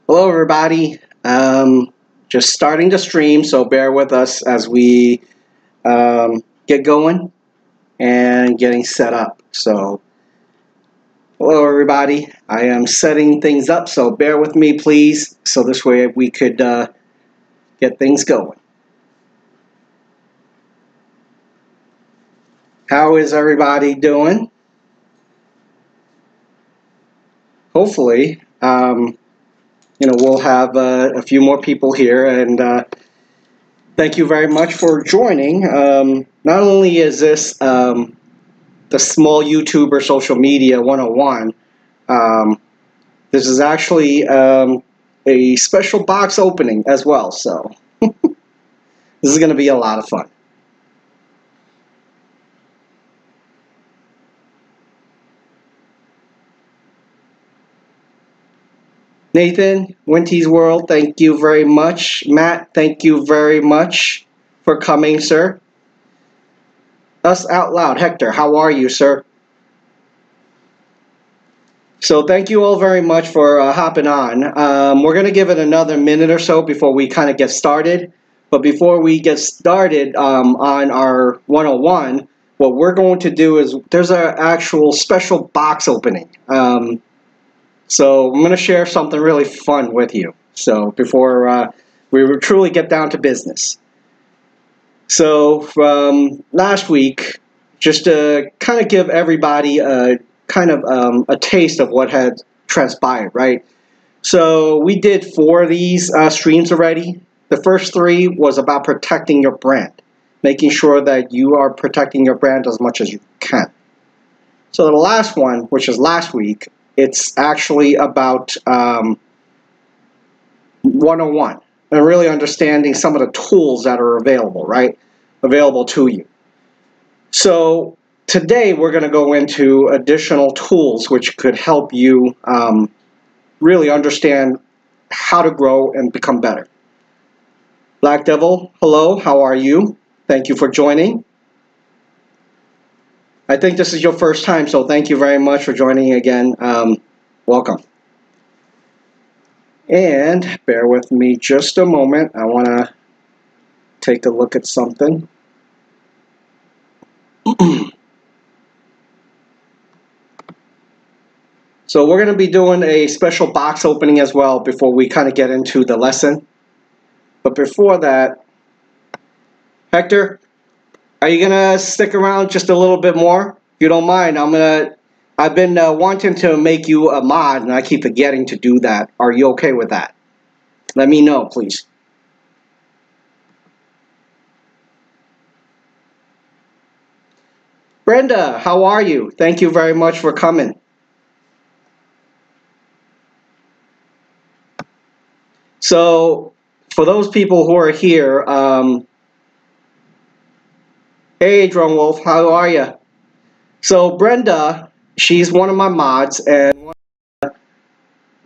Hello everybody, just starting the stream, so bear with us as we get going and getting set up. So hello everybody, I am setting things up, so bear with me please, so this way we could get things going. How is everybody doing? Hopefully we'll have a few more people here, and thank you very much for joining. Not only is this the small YouTuber social media 101, this is actually a special box opening as well, so this is going to be a lot of fun. Nathan, Winty's World, thank you very much. Matt, thank you very much for coming, sir. Us Out Loud, Hector, how are you, sir? So thank you all very much for hopping on. We're going to give it another minute or so before we kind of get started. But before we get started on our 101, what we're going to do is there's an actual special box opening. So I'm going to share something really fun with you. So before we truly get down to business. So from last week, just to kind of give everybody a taste of what had transpired, right? So we did 4 of these streams already. The first 3 was about protecting your brand, making sure that you are protecting your brand as much as you can. So the last one, which is last week, it's actually about 101 and really understanding some of the tools that are available, right? Available to you. So today we're going to go into additional tools which could help you really understand how to grow and become better. Black Devil, hello, how are you? Thank you for joining. I think this is your first time, so thank you very much for joining again. Welcome. And bear with me just a moment. I want to take a look at something. So we're going to be doing a special box opening as well before we kind of get into the lesson. But before that, Hector, are you gonna stick around just a little bit more? If you don't mind, I've been wanting to make you a mod, and I keep forgetting to do that. Are you okay with that? Let me know, please. Brenda, how are you? Thank you very much for coming. So, for those people who are here, hey, Drone Wolf, how are you? So Brenda, she's one of my mods, and one of the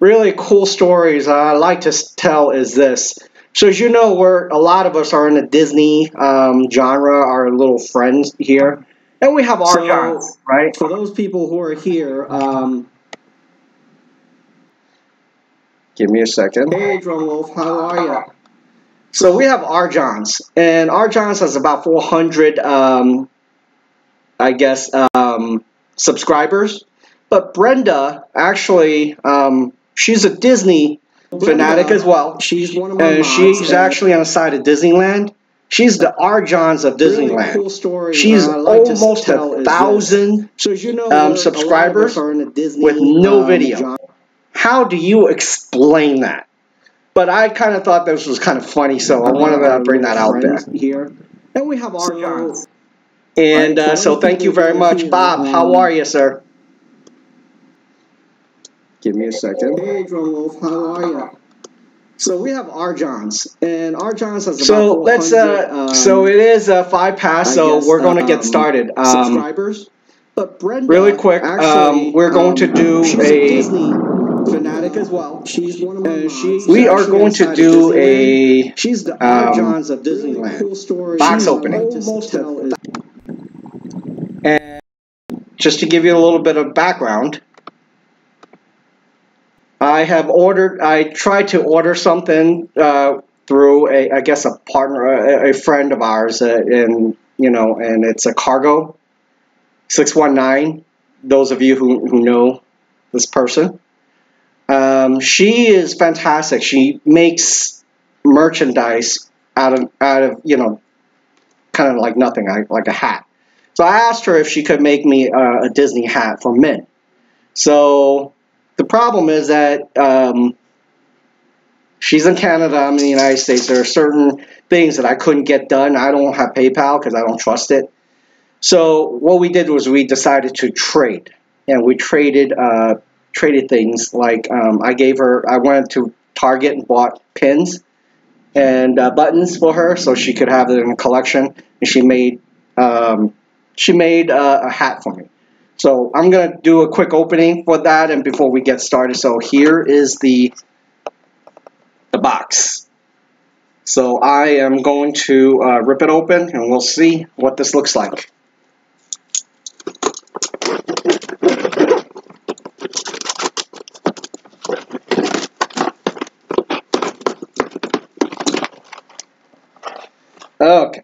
really cool stories I like to tell is this. So as you know, a lot of us are in the Disney genre, our little friends here, and we have our genres, right? For those people who are here, give me a second. Hey, Drone Wolf, how are you? So we have Arjons, and Arjons has about 400, subscribers. But Brenda, actually, she's a Disney fanatic as well. She's one of my mods, she's actually on the side of Disneyland. She's the Arjons of Disneyland. Really cool story. She's almost 1,000 subscribers with no video. How do you explain that? But I kind of thought this was kind of funny, so I wanted to bring that out there. Here. And we have our Johns. And so thank you very much. Bob, how are you, sir? Give me a second. Hey, Drone Wolf, how are you? So we have Arjons, and Arjons has about so it is 5 past, so we're going to get started. Subscribers. But Brenda, really quick, we're going to do a fanatic as well. She's one of my we are going to do a she's the Johns of Disneyland cool story. Box opening. And just to give you a little bit of background, I tried to order something through I guess a partner, a friend of ours, and and it's a Cargo 619. Those of you who know this person, she is fantastic. She makes merchandise out of kind of like nothing, like a hat. So I asked her if she could make me a Disney hat for men. So the problem is that she's in Canada, I'm in the United States. There are certain things that I couldn't get done. I don't have PayPal because I don't trust it. So what we did was we decided to trade, and we traded things like I went to Target and bought pins and buttons for her so she could have it in a collection, and she made a hat for me. So I'm gonna do a quick opening for that, and before we get started, so here is the box. So I am going to rip it open, and we'll see what this looks like. Okay,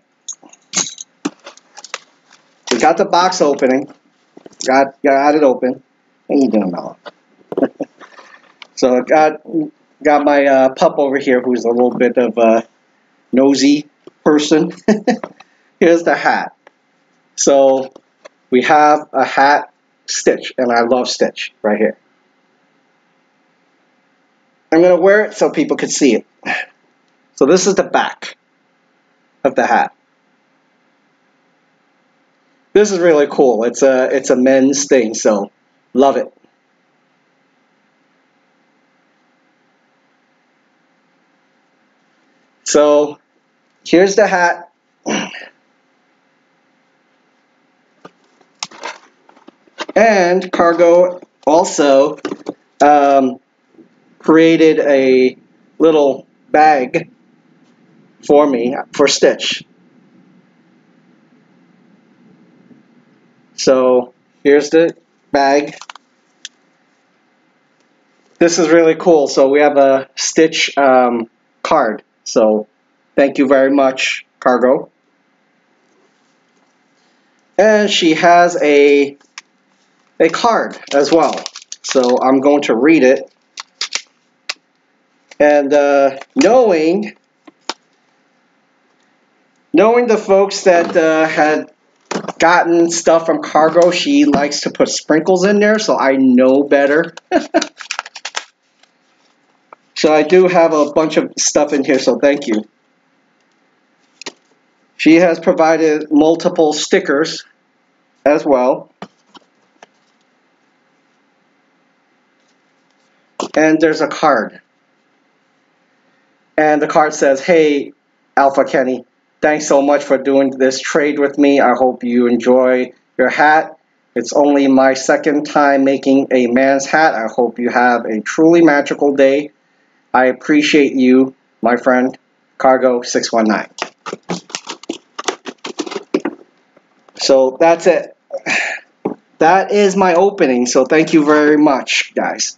we got the box opening. Got it open. How you doing, Mel? So I got my pup over here, who's a little bit of a nosy person. Here's the hat. So we have a hat, Stitch, and I love Stitch right here. I'm gonna wear it so people can see it. So this is the back of the hat. This is really cool. It's a men's thing, so love it. So here's the hat. And Cargo also created a little bag for me for Stitch. So here's the bag. This is really cool. So we have a Stitch card. So thank you very much, Cargo. And she has a card as well. So I'm going to read it. And knowing the folks that had gotten stuff from Cargo, she likes to put sprinkles in there, so I know better. So I do have a bunch of stuff in here, so thank you. She has provided multiple stickers as well. And there's a card. And the card says, "Hey, Alpha Kenny, thanks so much for doing this trade with me. I hope you enjoy your hat. It's only my second time making a man's hat. I hope you have a truly magical day. I appreciate you, my friend, Cargo 619. So that's it. That is my opening. So thank you very much, guys.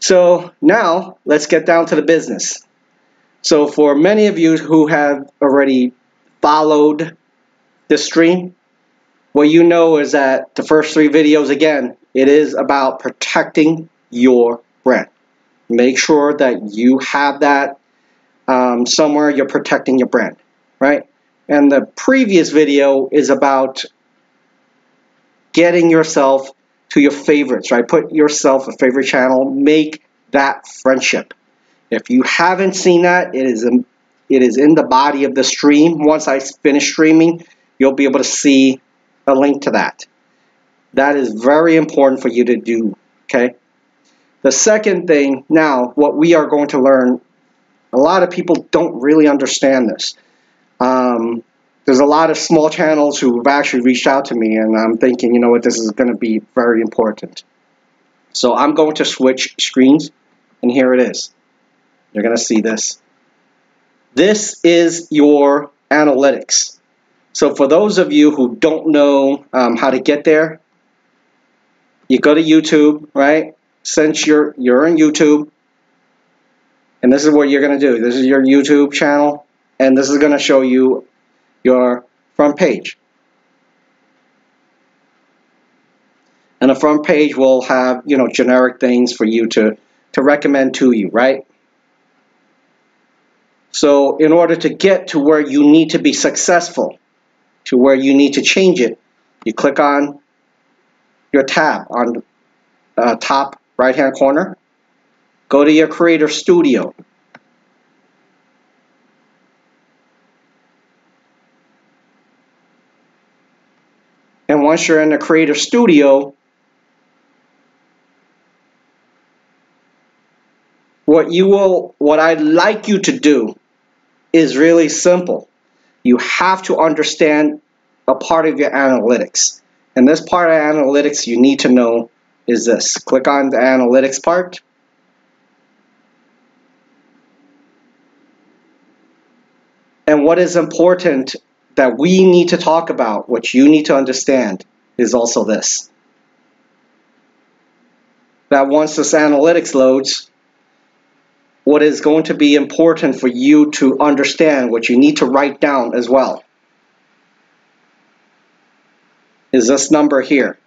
So now let's get down to the business. So for many of you who have already followed this stream, what you know is that the first 3 videos, again, it is about protecting your brand. Make sure that you have that somewhere you're protecting your brand, right? And the previous video is about getting yourself to your favorites, right? Put yourself a favorite channel, make that friendship. If you haven't seen that, it is in the body of the stream. Once I finish streaming, you'll be able to see a link to that. That is very important for you to do, okay? The second thing, now, what we are going to learn, a lot of people don't really understand this. There's a lot of small channels who have actually reached out to me, and I'm thinking, you know what, this is going to be very important. So I'm going to switch screens, and here it is. You're going to see this. This is your analytics. So for those of you who don't know how to get there, you go to YouTube, right? since you're on YouTube, and this is what you're going to do. This is your YouTube channel, and this is going to show you your front page. And the front page will have, you know, generic things for you to recommend to you, right? So in order to get to where you need to be successful, to where you need to change it, you click on your tab on the top right hand corner. Go to your Creator Studio. And once you're in the Creator Studio, what I'd like you to do is really simple. You have to understand a part of your analytics. And this part of analytics you need to know is this. Click on the analytics part. And what is important that we need to talk about, what you need to understand, is also this. That once this analytics loads, what is going to be important for you to understand, what you need to write down as well, is this number here.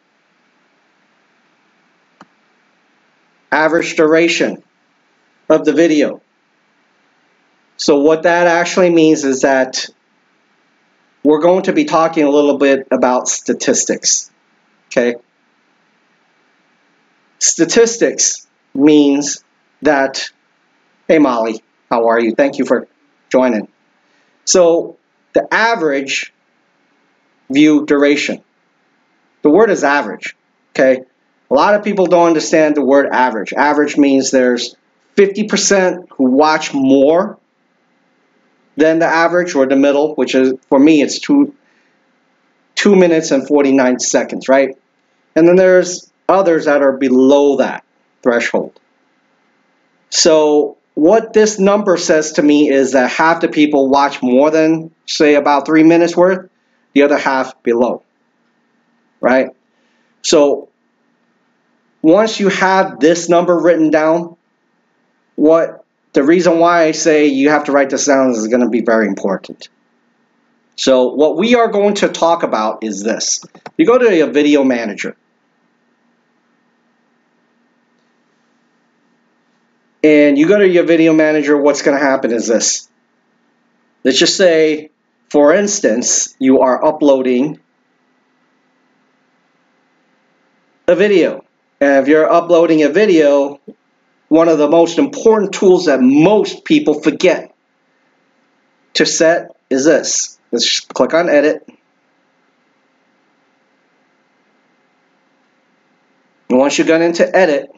Average duration of the video. So what that actually means is that we're going to be talking a little bit about statistics. Okay? Statistics means that, hey Molly, how are you? Thank you for joining. So the average view duration. The word is average. Okay? A lot of people don't understand the word average. Average means there's 50% who watch more than the average, or the middle, which is, for me, it's 2 minutes and 49 seconds, right? And then there's others that are below that threshold. So what this number says to me is that half the people watch more than, say, about 3 minutes worth, the other half below, right? So once you have this number written down, the reason why I say you have to write this down is going to be very important. So what we are going to talk about is this. You go to a video manager. And you go to your video manager, what's going to happen is this. Let's just say, for instance, you are uploading a video. And if you're uploading a video, one of the most important tools that most people forget to set is this. Let's just click on edit. And once you get into edit,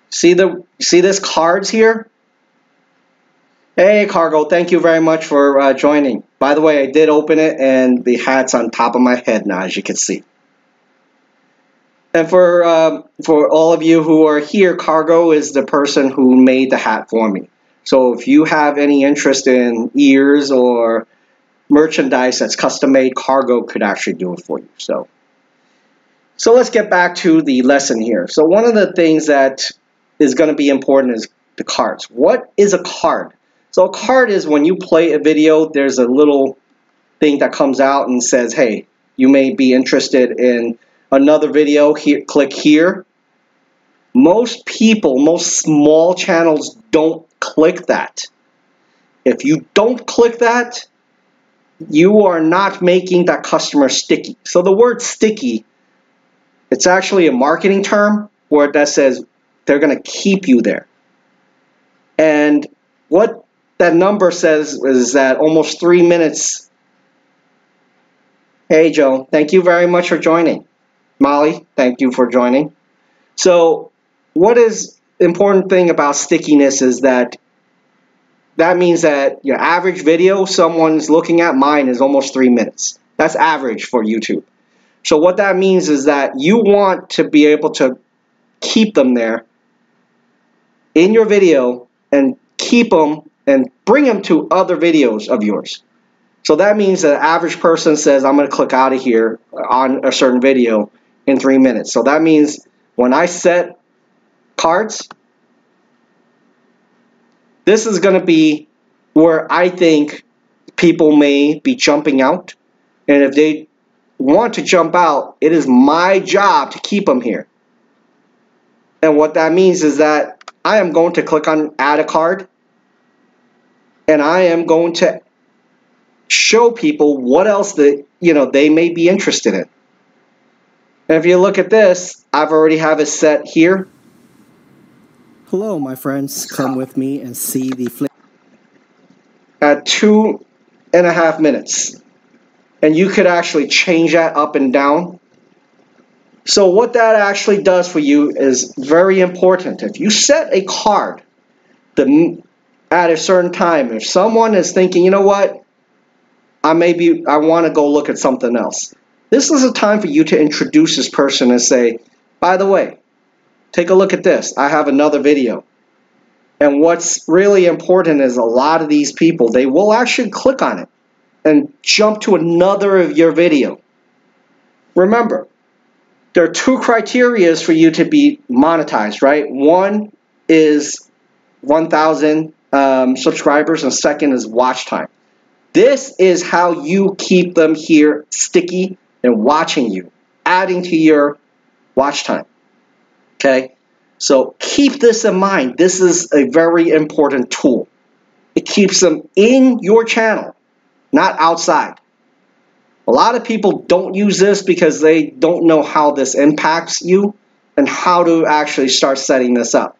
see this cards here? Hey Cargo, thank you very much for joining. By the way, I did open it and the hat's on top of my head now, as you can see. And for all of you who are here, Cargo is the person who made the hat for me. So if you have any interest in ears or merchandise that's custom made, Cargo could actually do it for you. So let's get back to the lesson here. So one of the things that is going to be important is the cards. What is a card? So a card is when you play a video, there's a little thing that comes out and says, hey, you may be interested in another video, here, click here. Most people, most small channels don't click that. If you don't click that, you are not making that customer sticky. So the word sticky, it's actually a marketing term where that says they're going to keep you there. And what that number says is that almost 3 minutes. Hey Joe, thank you very much for joining. Molly, thank you for joining. So what is important thing about stickiness is that means that your average video someone's looking at, mine is almost 3 minutes. That's average for YouTube. So what that means is that you want to be able to keep them there in your video and keep them and bring them to other videos of yours. So that means that the average person says, I'm going to click out of here on a certain video, in 3 minutes. So that means when I set cards, this is going to be where I think people may be jumping out. And if they want to jump out, it is my job to keep them here. And what that means is that I am going to click on add a card, and I am going to show people what else they may be interested in. And if you look at this, I've already have it set here. Hello, my friends. Come with me and see the flip. At 2.5 minutes. And you could actually change that up and down. So what that actually does for you is very important. If you set a card at a certain time, if someone is thinking, you know what, I want to go look at something else. This is a time for you to introduce this person and say, by the way, take a look at this. I have another video. And what's really important is a lot of these people, they will actually click on it and jump to another of your video. Remember, there are 2 criteria for you to be monetized, right? One is 1,000 subscribers, and second is watch time. This is how you keep them here sticky and watching you, adding to your watch time. Okay? So keep this in mind. This is a very important tool. It keeps them in your channel, not outside. A lot of people don't use this because they don't know how this impacts you and how to actually start setting this up.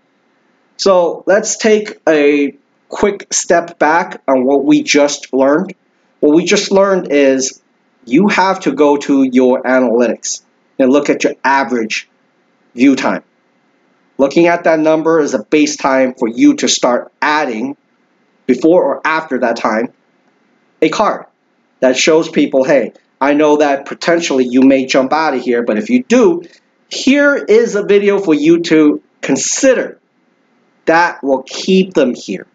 So let's take a quick step back on what we just learned. What we just learned is you have to go to your analytics and look at your average view time. Looking at that number is a base time for you to start adding, before or after that time, a card that shows people, hey, I know that potentially you may jump out of here, but if you do, here is a video for you to consider that will keep them here.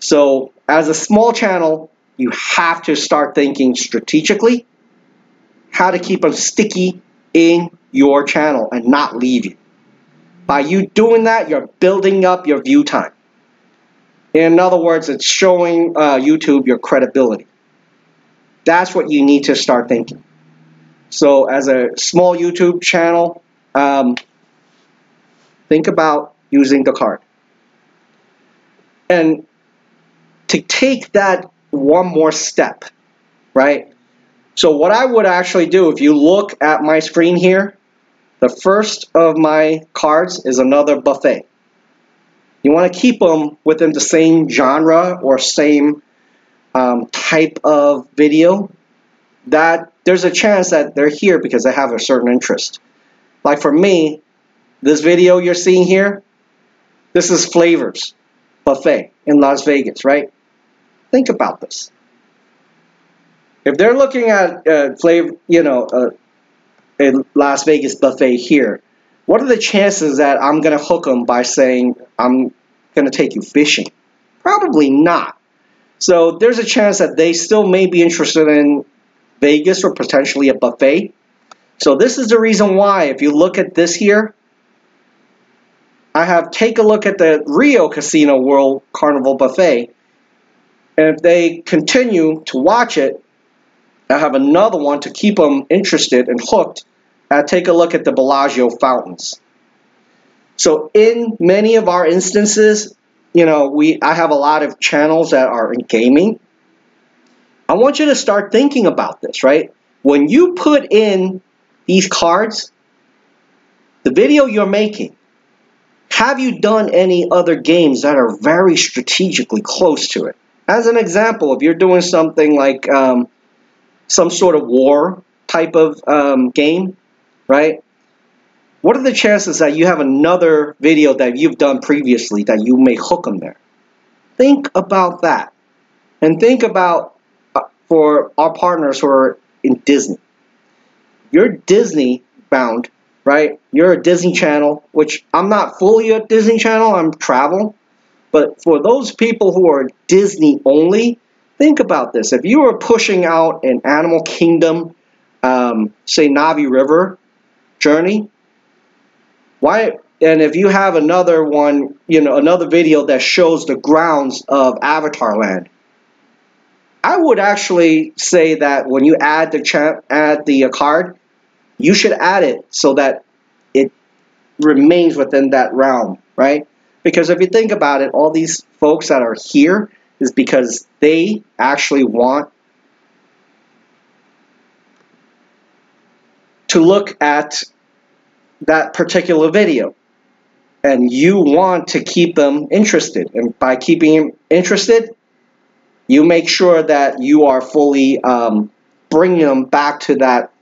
So as a small channel, you have to start thinking strategically how to keep them sticky in your channel and not leave you. By you doing that, you're building up your view time. In other words, it's showing YouTube your credibility. That's what you need to start thinking. So as a small YouTube channel, think about using the card. And to take that one more step, right? So what I would actually do, if you look at my screen here, the first of my cards is another buffet. You want to keep them within the same genre or same type of video. That there's a chance that they're here because they have a certain interest. Like for me, this video you're seeing here, this is Flavors Buffet in Las Vegas, right? Think about this. If they're looking at a Las Vegas buffet here, what are the chances that I'm going to hook them by saying I'm going to take you fishing? Probably not. So there's a chance that they still may be interested in Vegas or potentially a buffet. So this is the reason why, if you look at this here, I have take a look at the Rio Casino World Carnival Buffet. And if they continue to watch it, I have another one to keep them interested and hooked. Take a look at the Bellagio fountains. So in many of our instances, I have a lot of channels that are in gaming. I want you to start thinking about this, right? When you put in these cards, the video you're making, have you done any other games that are very strategically close to it? As an example, if you're doing something like some sort of war type of game, right? What are the chances that you have another video that you've done previously that you may hook them there? Think about that. And think about, for our partners who are in Disney. You're Disney bound, right? You're a Disney channel, which I'm not fully a Disney channel, I'm travel. But for those people who are Disney only, think about this. If you were pushing out an Animal Kingdom say Navi River journey, why? And if you have another one, another video that shows the grounds of Avatar Land, I would actually say that when you add the card, you should add it so that it remains within that realm, right? Because if you think about it, all these folks that are here is because they actually want to look at that particular video. And you want to keep them interested. And by keeping them interested, you make sure that you are fully bringing them back to that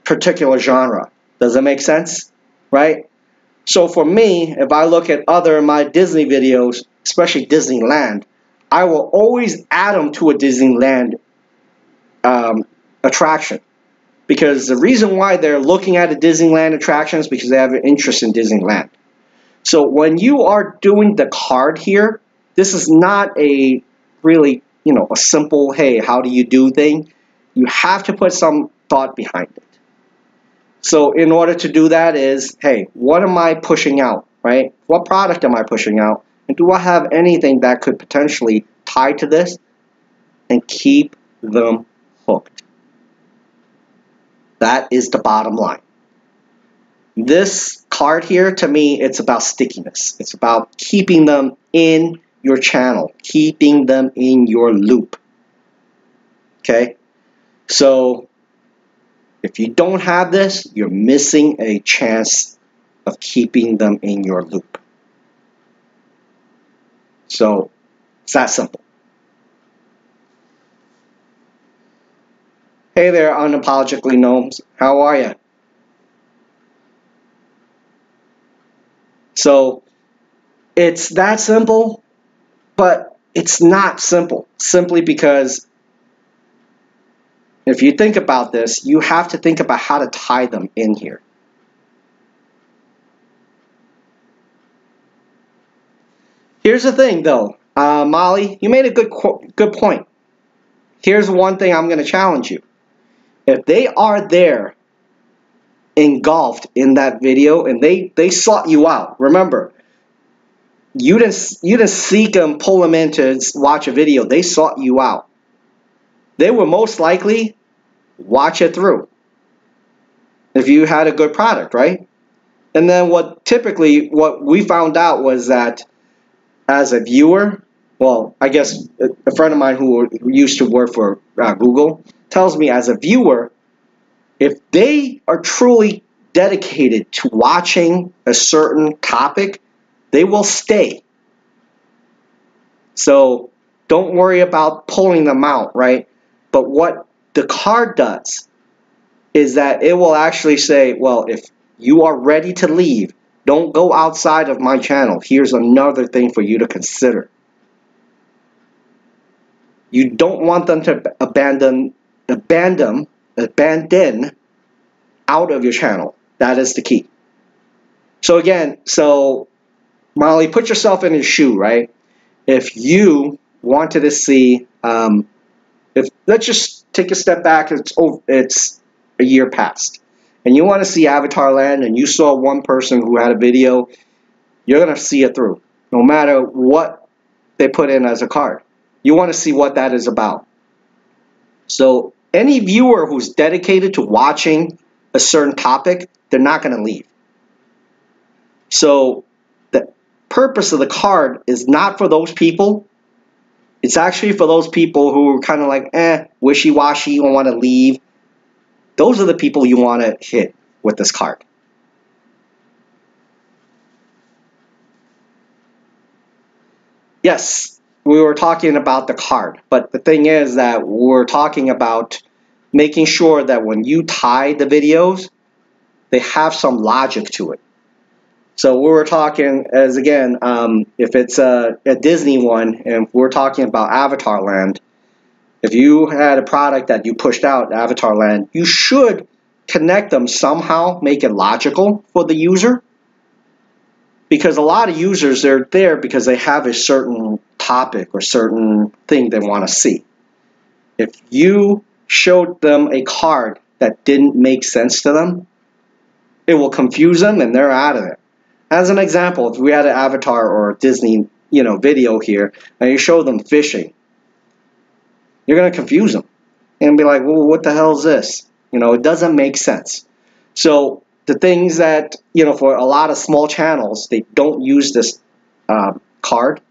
particular genre. Does that make sense? Right? So for me, if I look at other of my Disney videos, especially Disneyland, I will always add them to a Disneyland attraction. Because the reason why they're looking at a Disneyland attraction is because they have an interest in Disneyland. So when you are doing the card here, this is not a really, a simple, hey, how do you do thing? You have to put some thought behind it. So in order to do that is, hey, what am I pushing out, right? What product am I pushing out? And do I have anything that could potentially tie to this and keep them hooked? That is the bottom line. This card here, to me, it's about stickiness. It's about keeping them in your channel, keeping them in your loop. Okay? So, if you don't have this, you're missing a chance of keeping them in your loop. So, it's that simple. Hey there, unapologetically gnomes. How are you? So, it's that simple, but it's not simple. Simply because if you think about this, you have to think about how to tie them in here. Here's the thing, though. Molly, you made a good point. Here's one thing I'm going to challenge you. If they are there engulfed in that video and they sought you out, remember, you didn't seek them, pull them in to watch a video. They sought you out. They will most likely watch it through if you had a good product, right? And then what we found out was that as a viewer, well, I guess a friend of mine who used to work for Google tells me as a viewer, if they are truly dedicated to watching a certain topic, they will stay. So don't worry about pulling them out, right? But what the card does is that it will actually say, well, if you are ready to leave, don't go outside of my channel. Here's another thing for you to consider. You don't want them to abandon out of your channel. That is the key. So again, Molly, put yourself in his shoe, right? If you wanted to see, let's just take a step back. It's a year past, and you want to see Avatar Land, and you saw one person who had a video, you're gonna see it through, no matter what they put in as a card. You want to see what that is about. So any viewer who's dedicated to watching a certain topic, they're not going to leave. So the purpose of the card is not for those people. It's actually for those people who are kind of like, wishy-washy, don't want to leave. Those are the people you want to hit with this card. Yes, we were talking about the card, but the thing is that we're talking about making sure that when you tie the videos, they have some logic to it. So we were talking as, again, if it's a Disney one, and we're talking about Avatar Land, if you had a product that you pushed out, Avatar Land, you should connect them somehow, make it logical for the user. Because a lot of users, they're there because they have a certain topic or certain thing they want to see. If you showed them a card that didn't make sense to them, it will confuse them and they're out of it. As an example, if we had an Avatar or a Disney, video here, and you show them fishing, you're going to confuse them and be like, well, what the hell is this? It doesn't make sense. So the things that, for a lot of small channels, they don't use this card.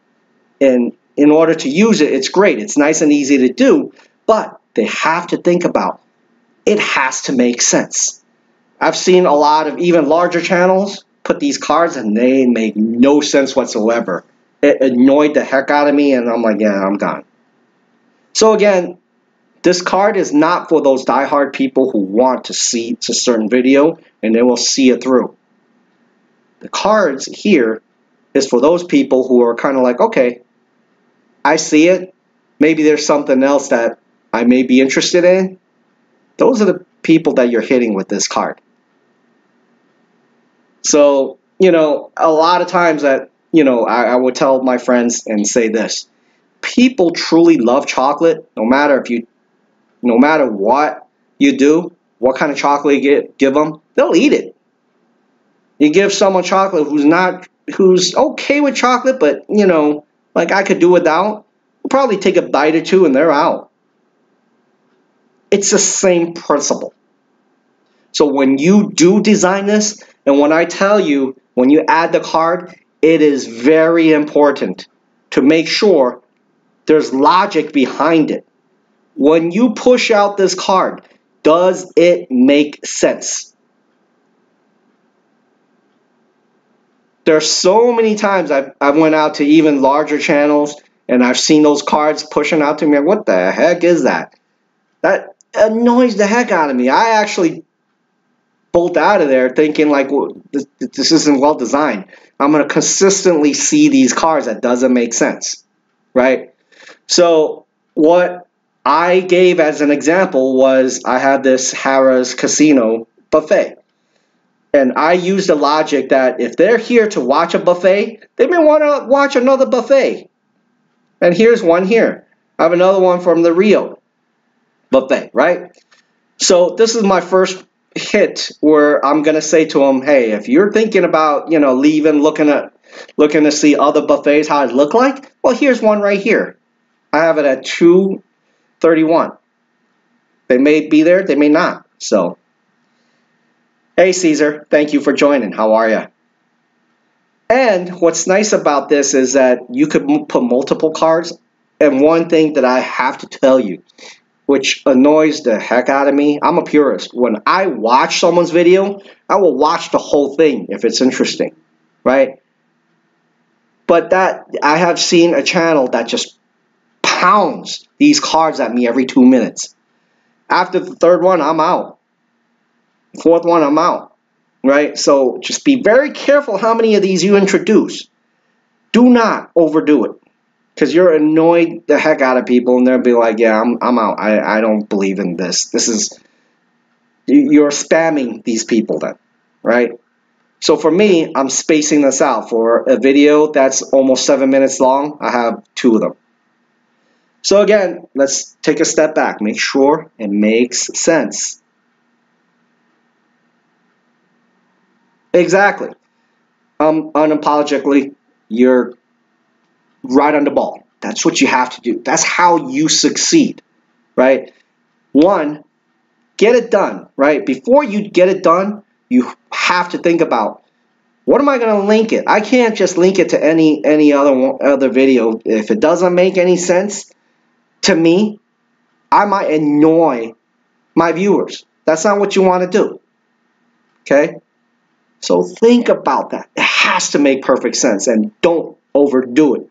And in order to use it, it's great. It's nice and easy to do, but they have to think about it has to make sense. I've seen a lot of even larger channels put these cards and they make no sense whatsoever. It annoyed the heck out of me and I'm like, yeah, I'm gone. So again, this card is not for those diehard people who want to see a certain video and they will see it through. The cards here is for those people who are kind of like, okay, I see it. Maybe there's something else that I may be interested in. Those are the people that you're hitting with this card. So, a lot of times that, I would tell my friends and say this. People truly love chocolate, no matter what you do, what kind of chocolate you give them, they'll eat it. You give someone chocolate who's okay with chocolate, but, like I could do without, they'll probably take a bite or two and they're out. It's the same principle. So when you do design this, and when I tell you, when you add the card, it is very important to make sure there's logic behind it. When you push out this card, does it make sense? There's so many times I went out to even larger channels and I've seen those cards pushing out to me. What the heck is that? That annoys the heck out of me. I actually bolt out of there thinking like, well, this isn't well designed. I'm going to consistently see these cards that doesn't make sense, right? So what I gave as an example was I had this Harrah's Casino buffet. And I used the logic that if they're here to watch a buffet, they may want to watch another buffet. And here's one here. I have another one from the Rio buffet, right? So this is my first hit where I'm going to say to them, hey, if you're thinking about, leaving, looking to see other buffets, how it look like, well, here's one right here. I have it at $2.31. They may be there, they may not. So, hey, Caesar, thank you for joining. How are you? And what's nice about this is that you could put multiple cards. And one thing that I have to tell you, which annoys the heck out of me, I'm a purist. When I watch someone's video, I will watch the whole thing if it's interesting, right? But that I have seen a channel that just pounds these cards at me every 2 minutes. After the third one, I'm out. Fourth one, I'm out, right? So just be very careful how many of these you introduce. Do not overdo it, because you're annoyed the heck out of people, and they'll be like, yeah, I'm out. I don't believe in this. You're spamming these people then, right? So for me, I'm spacing this out. For a video that's almost 7 minutes long, I have 2 of them. So again, let's take a step back. Make sure it makes sense. Exactly. Unapologetically, you're right on the ball. That's what you have to do. That's how you succeed, right? One, get it done, right? Before you get it done, you have to think about, what am I going to link it? I can't just link it to any other video. If it doesn't make any sense to me, I might annoy my viewers. That's not what you want to do, okay? So think about that. It has to make perfect sense, and don't overdo it.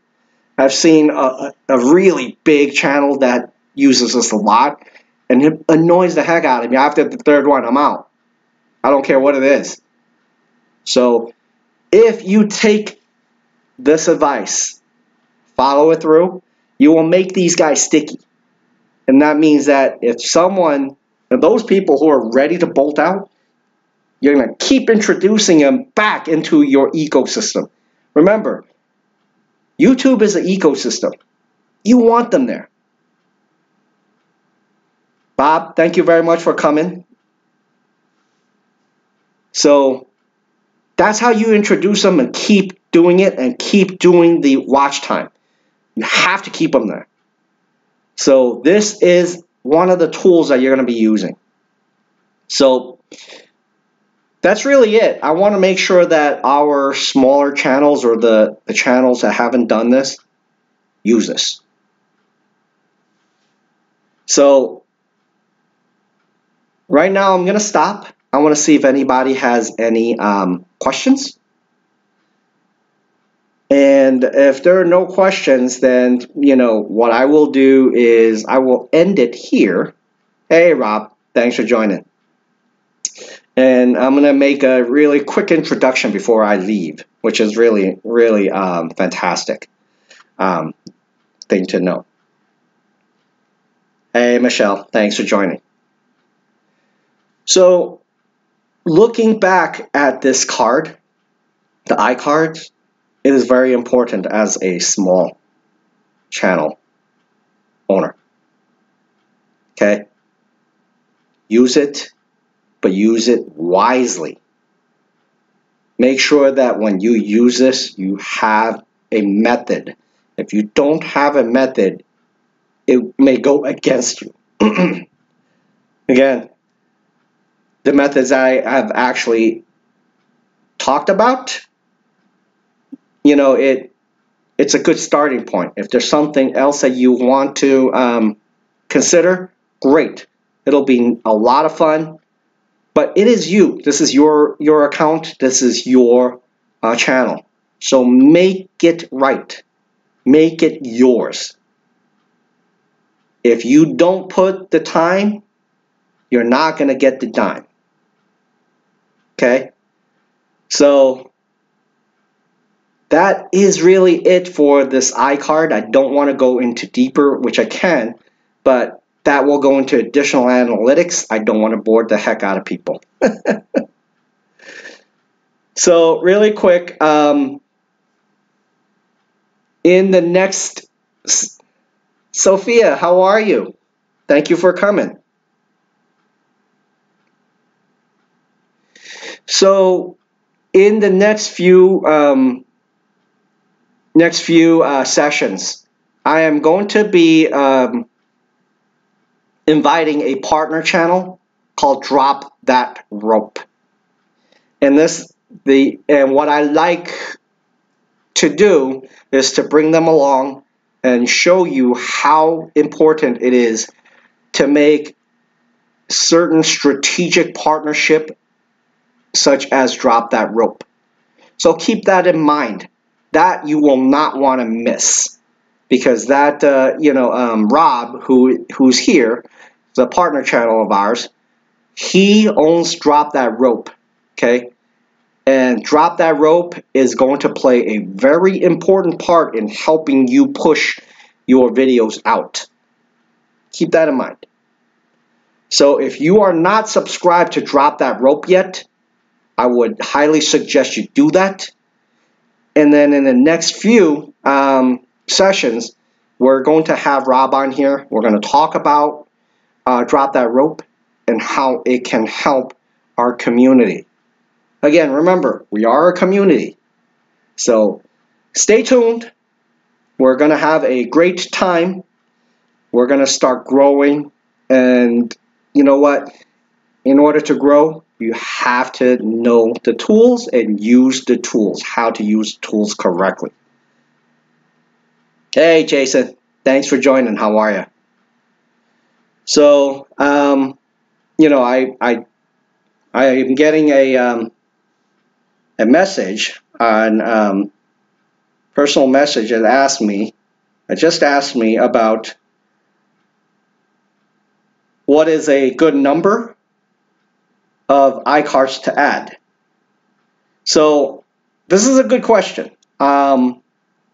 I've seen a really big channel that uses this a lot, and it annoys the heck out of me. After the third one, I'm out. I don't care what it is. So if you take this advice, follow it through, you will make these guys sticky. And that means that if those people who are ready to bolt out, you're going to keep introducing them back into your ecosystem. Remember, YouTube is an ecosystem. You want them there. Bob, thank you very much for coming. So that's how you introduce them and keep doing it and keep doing the watch time. You have to keep them there. So this is one of the tools that you're going to be using. So that's really it. I want to make sure that our smaller channels or the channels that haven't done this use this. So right now I'm going to stop. I want to see if anybody has any questions. And if there are no questions, then, you know, what I will do is I will end it here. Hey, Rob, thanks for joining. And I'm going to make a really quick introduction before I leave, which is really, really fantastic thing to know. Hey, Michelle, thanks for joining. So, looking back at this card, the iCards, it is very important as a small channel owner. Okay? Use it, but use it wisely. Make sure that when you use this, you have a method. If you don't have a method, it may go against you. Again, the methods I have actually talked about, you know, it's a good starting point. If there's something else that you want to consider, great. It'll be a lot of fun. But it is you. This is your account. This is your channel. So make it right. Make it yours. If you don't put the time, you're not going to get the dime. Okay? So that is really it for this iCard. I don't want to go into deeper, which I can, but that will go into additional analytics. I don't want to bore the heck out of people. So really quick, in the next, Sophia, how are you? Thank you for coming. So in the next few sessions, I am going to be inviting a partner channel called Drop That Rope. And what I like to do is to bring them along and show you how important it is to make certain strategic partnership such as Drop That Rope. So keep that in mind. That you will not want to miss, because that Rob, who's here, the partner channel of ours, he owns Drop That Rope. Okay, and Drop That Rope is going to play a very important part in helping you push your videos out. Keep that in mind. So if you are not subscribed to Drop That Rope yet, I would highly suggest you do that. And then in the next few sessions, we're going to have Rob on here. We're going to talk about Drop That Rope and how it can help our community. Again, remember, we are a community. So stay tuned. We're going to have a great time. We're going to start growing. And you know what? In order to grow, you have to know the tools and use the tools, how to use tools correctly. Hey, Jason. Thanks for joining. How are you? So, you know, I am getting a message on personal message that just asked me about what is a good number of iCards to add. So this is a good question.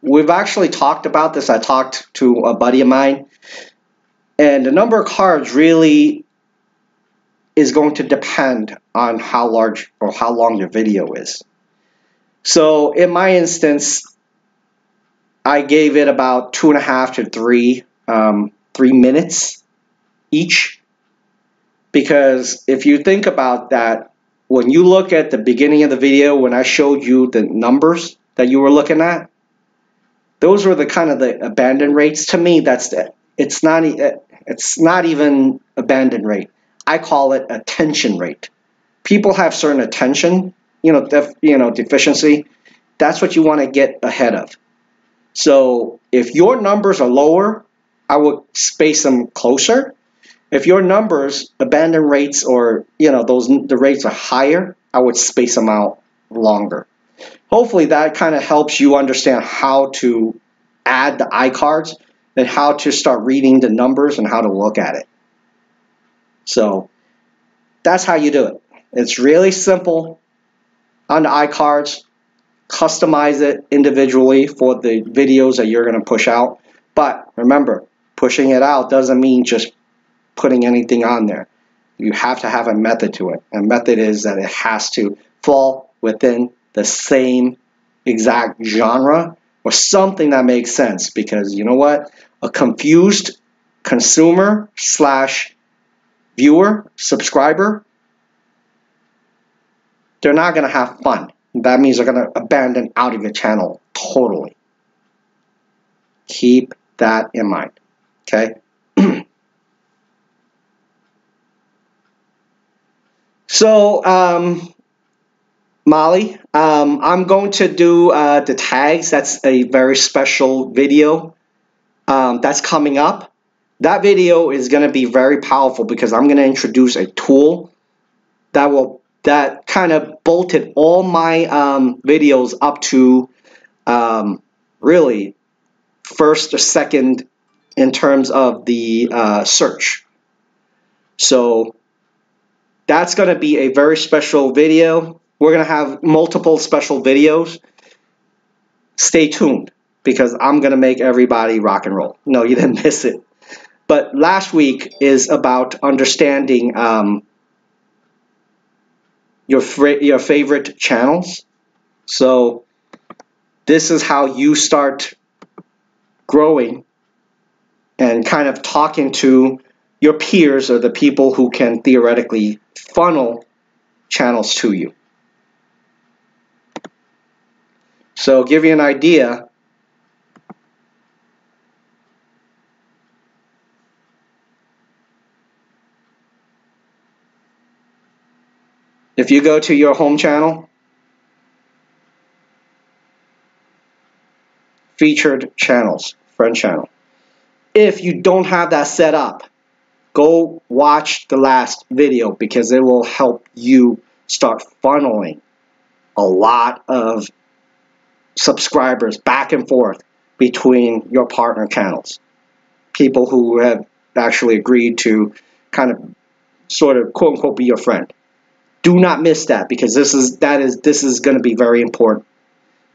We've actually talked about this. I talked to a buddy of mine, and the number of cards really is going to depend on how large or how long your video is. So in my instance, I gave it about 2.5 to 3 minutes each. Because if you think about that, when you look at the beginning of the video when I showed you the numbers that you were looking at, those were the kind of the abandon rates. To me, it's not even abandon rate. I call it attention rate. People have certain attention, deficiency. That's what you want to get ahead of. So if your numbers are lower, I would space them closer. If your numbers, abandon rates, or the rates are higher, I would space them out longer. Hopefully that kind of helps you understand how to add the iCards and how to start reading the numbers and how to look at it. So that's how you do it. It's really simple on the iCards. Customize it individually for the videos that you're going to push out. But remember, pushing it out doesn't mean just putting anything on there. You have to have a method to it. And method is that it has to fall within the same exact genre or something that makes sense. Because you know what? A confused consumer / viewer, subscriber, they're not going to have fun. That means they're going to abandon out of your channel totally. Keep that in mind. Okay? So, Molly, I'm going to do the tags. That's a very special video that's coming up. That video is going to be very powerful because I'm going to introduce a tool that kind of bolted all my videos up to really first or second in terms of the search. So that's going to be a very special video. We're going to have multiple special videos. Stay tuned because I'm going to make everybody rock and roll. No, you didn't miss it. But last week is about understanding your favorite channels. So this is how you start growing and kind of talking to your peers or the people who can theoretically funnel channels to you. So give you an idea, if you go to your home channel, featured channels, friend channel. If you don't have that set up, go watch the last video because it will help you start funneling a lot of subscribers back and forth between your partner channels. People who have actually agreed to kind of sort of quote unquote be your friend. Do not miss that because this is going to be very important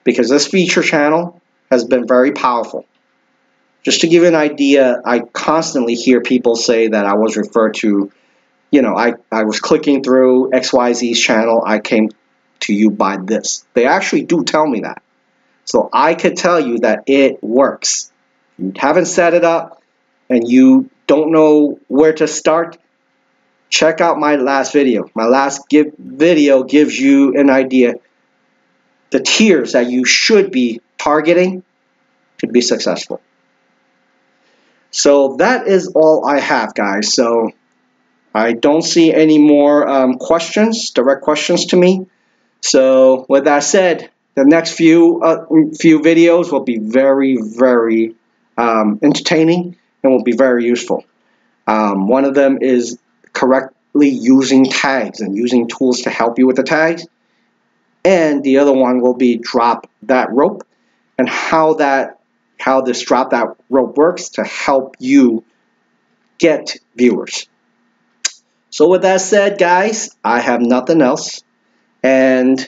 because this feature channel has been very powerful. Just to give you an idea, I constantly hear people say that I was referred to, I was clicking through XYZ's channel, I came to you by this. They actually do tell me that. So I could tell you that it works. You haven't set it up and you don't know where to start, check out my last video. My last video gives you an idea, the tiers that you should be targeting to be successful. So that is all I have, guys. So I don't see any more direct questions to me. So with that said, the next few videos will be very, very entertaining and will be very useful. One of them is correctly using tags and using tools to help you with the tags. And the other one will be drop that rope and how this drop that rope works to help you get viewers. So with that said, guys, I have nothing else. And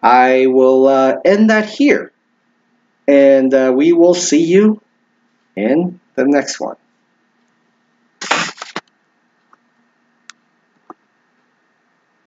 I will end that here. And we will see you in the next one.